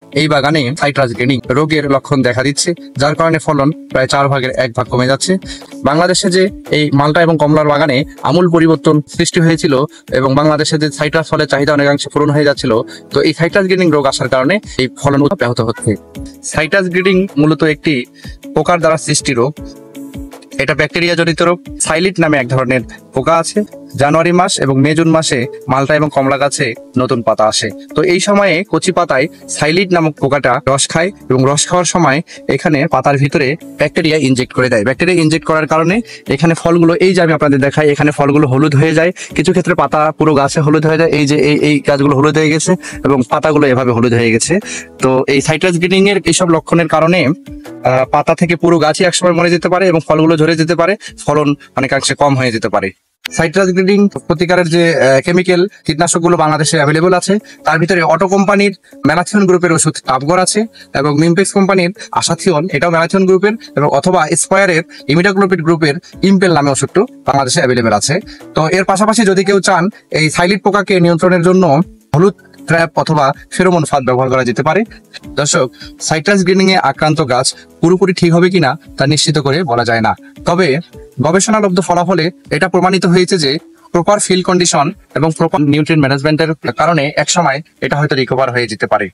এই বাগানে সাইট্রাস গ্রেনিং রোগের লক্ষণ দেখা দিচ্ছে, যার কারণে ফলন প্রায় 4/1 কমে যাচ্ছে। বাংলাদেশে যে এই মালটা এবং কমলার বাগানে আমূল পরিবর্তন সৃষ্টি হয়েছিল এবং বাংলাদেশে যে সাইট্রাস ফলের চাহিদা অনেকাংশে পূরণ হয়ে যাচ্ছিল, তো এই সাইট্রাস গ্রেনিং রোগ আসার কারণে এই ফলন ব্যাহত হচ্ছে। সাইট্রাস গ্রেনিং মূলত একটি পোকার দ্বারা সৃষ্টি রোগ। এটা ব্যাকটেরিয়া জনিত রোগ। সাইলিট নামে এক ধরনের পোকা আছে। জানুয়ারি মাস এবং মে জুন মাসে মালটা এবং কমলা গাছে নতুন পাতা আসে। তো এই সময়ে কচি পাতায় সাইলিট নামক পোকাটা রস খায় এবং রস খাওয়ার সময় এখানে পাতার ভিতরে ব্যাকটেরিয়া ইনজেক্ট করে দেয়। ব্যাকটেরিয়া ইনজেক্ট করার কারণে এখানে ফলগুলো, এই যে আমি আপনাদের দেখাই, এখানে ফলগুলো হলুদ হয়ে যায়। কিছু ক্ষেত্রে পাতা পুরো গাছে হলুদ হয়ে যায়। এই যে এই গাছগুলো হলুদ হয়ে গেছে এবং পাতাগুলো এভাবে হলুদ হয়ে গেছে। তো এই সাইট্রাস গ্রেনিং এর এইসব লক্ষণের কারণে পাতা থেকে পুরো গাছই একসময় মরে যেতে পারে এবং ফলগুলো ঝরে যেতে পারে, ফলন অনেকাংশে কম হয়ে যেতে পারে। সাইট্রাস গ্রেনিং প্রতিকারের যে কেমিক্যাল কীটনাশকগুলো বাংলাদেশে অ্যাভেলেবল আছে, তার ভিতরে অটো কোম্পানির ম্যালাথিয়ন গ্রুপের ওষুধ টাপগর আছে এবং মিমপেক্স কোম্পানির আশাথিয়ন, এটাও ম্যালাথিয়ন গ্রুপের, এবং অথবা স্কয়ারের ইমিডাক্লোপিড গ্রুপের ইম্পেল নামে ওষুধটা বাংলাদেশে অ্যাভেলেবেল আছে। তো এর পাশাপাশি যদি কেউ চান এই সাইলিট পোকাকে নিয়ন্ত্রণের জন্য হলুদ ট্র্যাপ অথবা ফেরোমন ফাঁদ ব্যবহার করা যেতে পারে। দর্শক, সাইট্রাস গ্রেনিং এ আক্রান্ত গাছ পুরোপুরি ঠিক হবে কিনা তা নিশ্চিত করে বলা যায় না, তবে গবেষণালব্ধ ফলাফলে এটা প্রমাণিত হয়েছে যে প্রপার ফিল্ড কন্ডিশন এবং প্রপার নিউট্রিয়েন্ট ম্যানেজমেন্টের কারণে একসময় এটা হয়তো রিকভার হয়ে যেতে পারে।